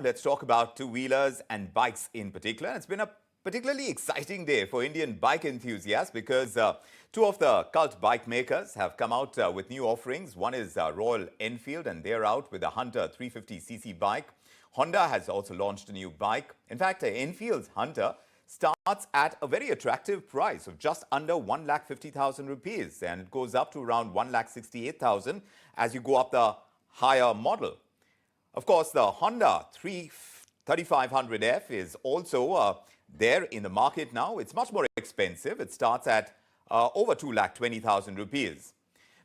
let's talk about two-wheelers and bikes in particular. It's been a particularly exciting day for Indian bike enthusiasts because two of the cult bike makers have come out with new offerings. One is Royal Enfield, and they're out with the Hunter 350cc bike. Honda has also launched a new bike. In fact, Enfield's Hunter starts at a very attractive price of just under 1,50,000 rupees, and it goes up to around 1,68,000 as you go up the higher model. Of course, the Honda 3500F is also there in the market now. It's much more expensive. It starts at over 2,20,000 rupees.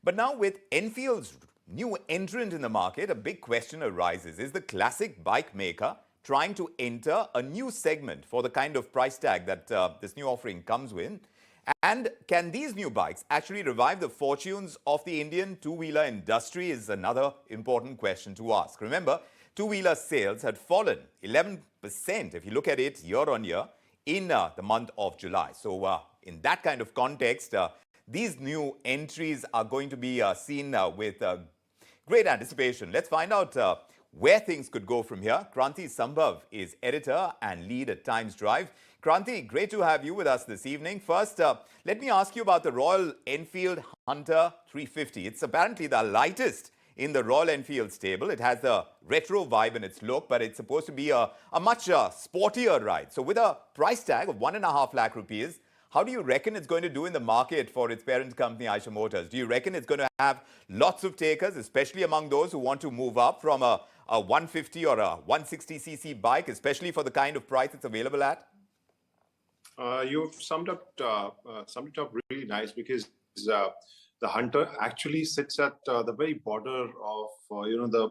But now with Enfield's new entrant in the market, a big question arises. Is the classic bike maker trying to enter a new segment for the kind of price tag that this new offering comes with? And can these new bikes actually revive the fortunes of the Indian two-wheeler industry is another important question to ask. Remember, two-wheeler sales had fallen 11% if you look at it year on year in the month of July. So in that kind of context, these new entries are going to be seen with great anticipation. Let's find out where things could go from here. Kranti Sambhav is editor and lead at Times Drive. Kranti, great to have you with us this evening. First, let me ask you about the Royal Enfield Hunter 350. It's apparently the lightest in the Royal Enfield stable. It has the retro vibe in its look, but it's supposed to be a much sportier ride. So with a price tag of 1.5 lakh rupees, how do you reckon it's going to do in the market for its parent company, Eicher Motors? Do you reckon it's going to have lots of takers, especially among those who want to move up from a 150 or a 160cc bike, especially for the kind of price it's available at? You've summed it up really nice, because the Hunter actually sits at the very border of the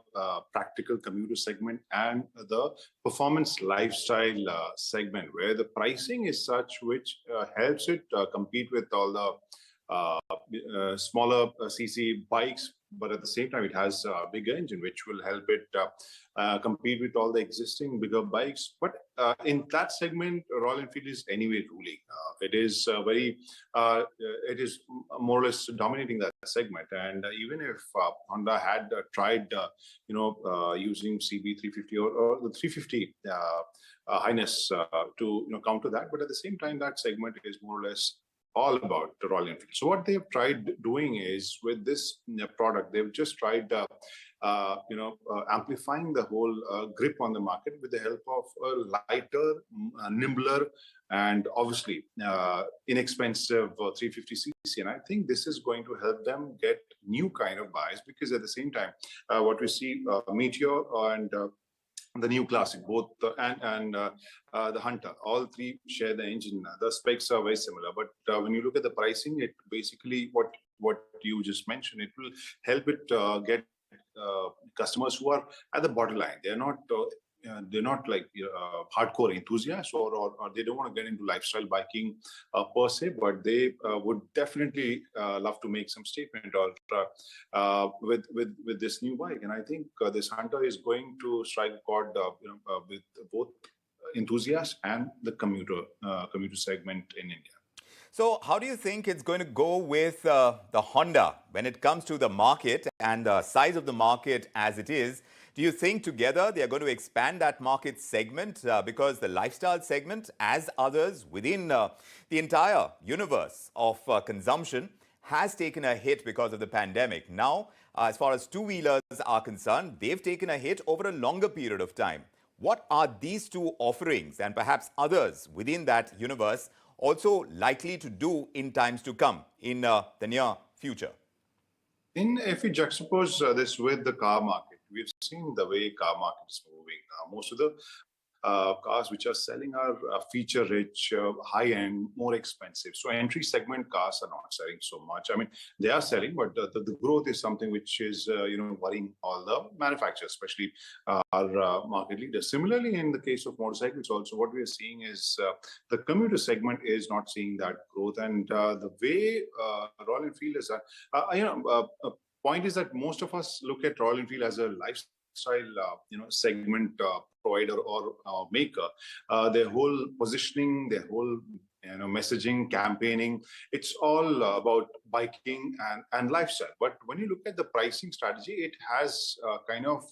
practical commuter segment and the performance lifestyle segment, where the pricing is such which helps it compete with all the smaller CC bikes. But at the same time, it has a bigger engine, which will help it compete with all the existing bigger bikes. But in that segment, Royal Enfield is anyway ruling. It is more or less dominating that segment. And even if Honda had tried, using CB350 or the 350 Highness to counter that, but at the same time, that segment is more or less all about the Royal Enfield. So what they've tried doing is, with this product, they've just tried amplifying the whole grip on the market with the help of a lighter, nimbler, and obviously inexpensive 350cc. And I think this is going to help them get new kind of buyers, because at the same time, what we see, Meteor and the new Classic, both and the Hunter, all three share the engine. The specs are very similar, but when you look at the pricing, it basically what you just mentioned, it will help it get customers who are at the borderline. They're not like hardcore enthusiasts, or they don't want to get into lifestyle biking per se, but they would definitely love to make some statement or with this new bike. And I think this Hunter is going to strike a chord with both enthusiasts and the commuter segment in India. So how do you think it's going to go with the Honda when it comes to the market and the size of the market as it is? Do you think together they are going to expand that market segment because the lifestyle segment, as others within the entire universe of consumption, has taken a hit because of the pandemic? Now, as far as two-wheelers are concerned, they've taken a hit over a longer period of time. What are these two offerings and perhaps others within that universe also likely to do in times to come in the near future? If we juxtapose this with the car market, we've seen the way car market is moving. Most of the cars which are selling are feature-rich, high-end, more expensive. So entry segment cars are not selling so much. I mean, they are selling, but the growth is something which is worrying all the manufacturers, especially our market leaders. Similarly, in the case of motorcycles, also what we are seeing is the commuter segment is not seeing that growth. And the way Royal Enfield is, point is that most of us look at Royal Enfield as a lifestyle segment provider or maker. Their whole positioning, their whole messaging, campaigning, it's all about biking and lifestyle. But when you look at the pricing strategy, it has kind of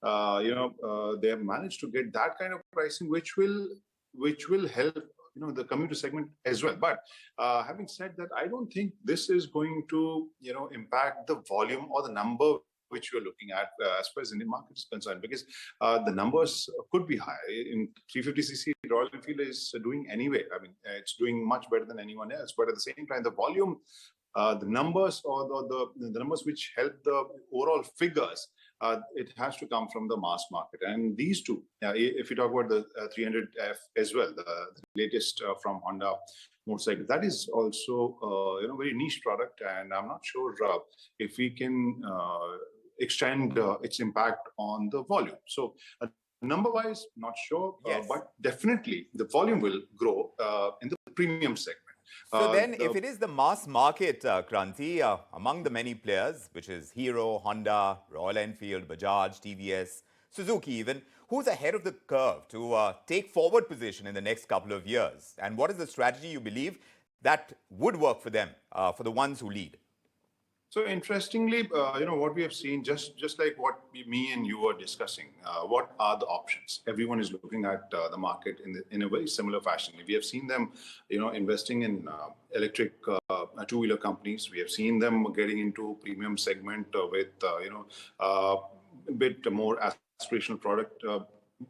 they have managed to get that kind of pricing, which will help the commuter segment as well. But having said that, I don't think this is going to impact the volume or the number which you're looking at as far as Indian market is concerned, because the numbers could be high. In 350cc, Royal Enfield is doing anyway. I mean, it's doing much better than anyone else. But at the same time, the volume, the numbers or the numbers which help the overall figures, it has to come from the mass market. And these two, if you talk about the 300F as well, the latest from Honda motorcycle, that is also very niche product, and I'm not sure if we can extend its impact on the volume. So number-wise, not sure, Yes. but definitely the volume will grow in the premium segment. So then, if it is the mass market, Kranti, among the many players, which is Hero, Honda, Royal Enfield, Bajaj, TVS, Suzuki even, who's ahead of the curve to take forward position in the next couple of years? And what is the strategy you believe that would work for them, for the ones who lead? So interestingly, what we have seen, just like what me and you were discussing, what are the options? Everyone is looking at the market in a very similar fashion. We have seen them, investing in electric two-wheeler companies. We have seen them getting into premium segment with, a bit more aspirational product.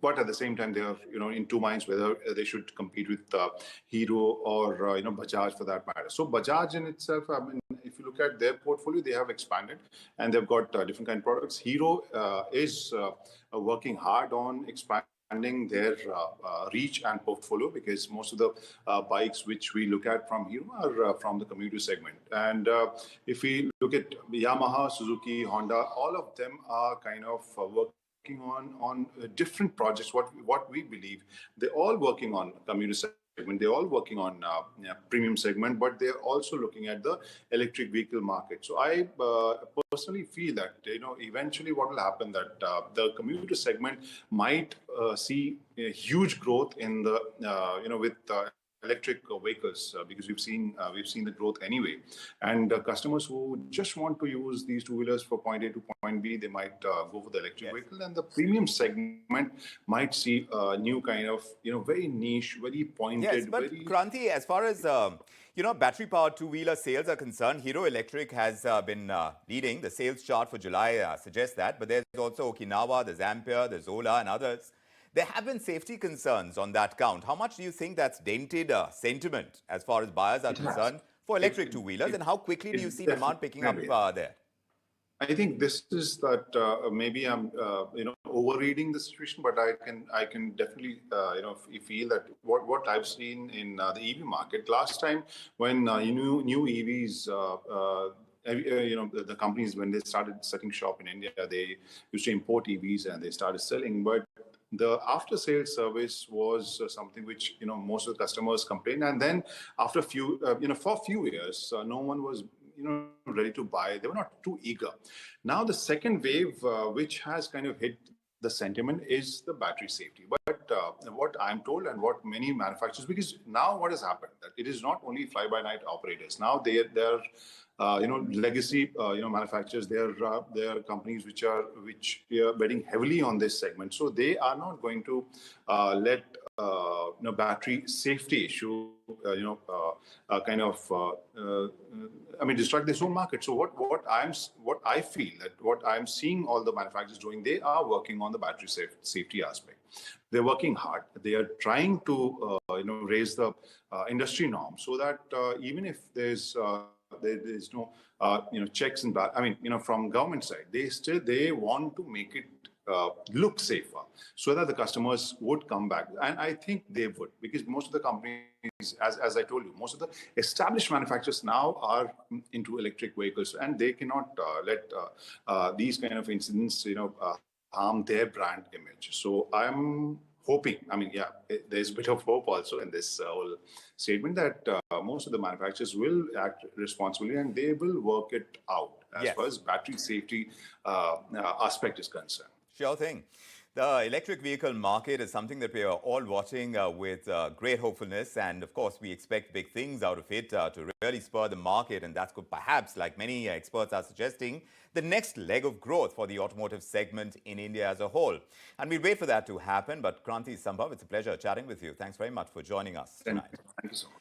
But at the same time, they are, in two minds whether they should compete with Hero or Bajaj for that matter. So Bajaj in itself, I mean, if you look at their portfolio, they have expanded and they've got different kind of products. Hero is working hard on expanding their reach and portfolio, because most of the bikes which we look at from Hero are from the commuter segment. And if we look at Yamaha, Suzuki, Honda, all of them are kind of working on different projects. What we believe, they're all working on commuter segment, they're all working on premium segment, but they're also looking at the electric vehicle market. So I personally feel that eventually what will happen, that the commuter segment might see a huge growth in the with electric vehicles, because we've seen the growth anyway, and customers who just want to use these two-wheelers for point A to point B, they might go for the electric vehicle, and the premium segment might see a new kind of very niche, very pointed. Yes, but Kranti, as far as battery-powered two-wheeler sales are concerned, Hero Electric has been leading. The sales chart for July suggests that, but there's also Okinawa, there's Ampere, there's Ola, and others. There have been safety concerns on that count. How much do you think that's dented sentiment as far as buyers are concerned for electric two-wheelers, and how quickly do you see demand picking up there? I think this is that maybe I'm overreading the situation, but I can definitely feel that what I've seen in the EV market last time when new EVs. The companies, when they started setting shop in India, they used to import EVs and they started selling, but the after sales service was something which most of the customers complained, and then after a few for a few years no one was ready to buy. They were not too eager. Now the second wave which has kind of hit the sentiment is the battery safety. But what I'm told, and what many manufacturers, because now what has happened, that it is not only fly-by-night operators. Now they're legacy manufacturers. They are companies which are betting heavily on this segment. So they are not going to let battery safety issue distract this whole market. So what I feel, that what I'm seeing all the manufacturers doing, they are working on the battery safety aspect. They're working hard. They are trying to raise the industry norm, so that even if there's no checks and from government side, they want to make it look safer, so that the customers would come back. And I think they would, because most of the companies, as I told you, most of the established manufacturers now are into electric vehicles, and they cannot let these kind of incidents harm their brand image. So I'm hoping, there's a bit of hope also in this whole statement, that most of the manufacturers will act responsibly and they will work it out as far as battery safety aspect is concerned. Sure thing. The electric vehicle market is something that we are all watching with great hopefulness, and of course, we expect big things out of it to really spur the market, and that could perhaps, like many experts are suggesting, the next leg of growth for the automotive segment in India as a whole. And we'll wait for that to happen. But Kranti Sambhav, it's a pleasure chatting with you. Thanks very much for joining us tonight. Thank you so much.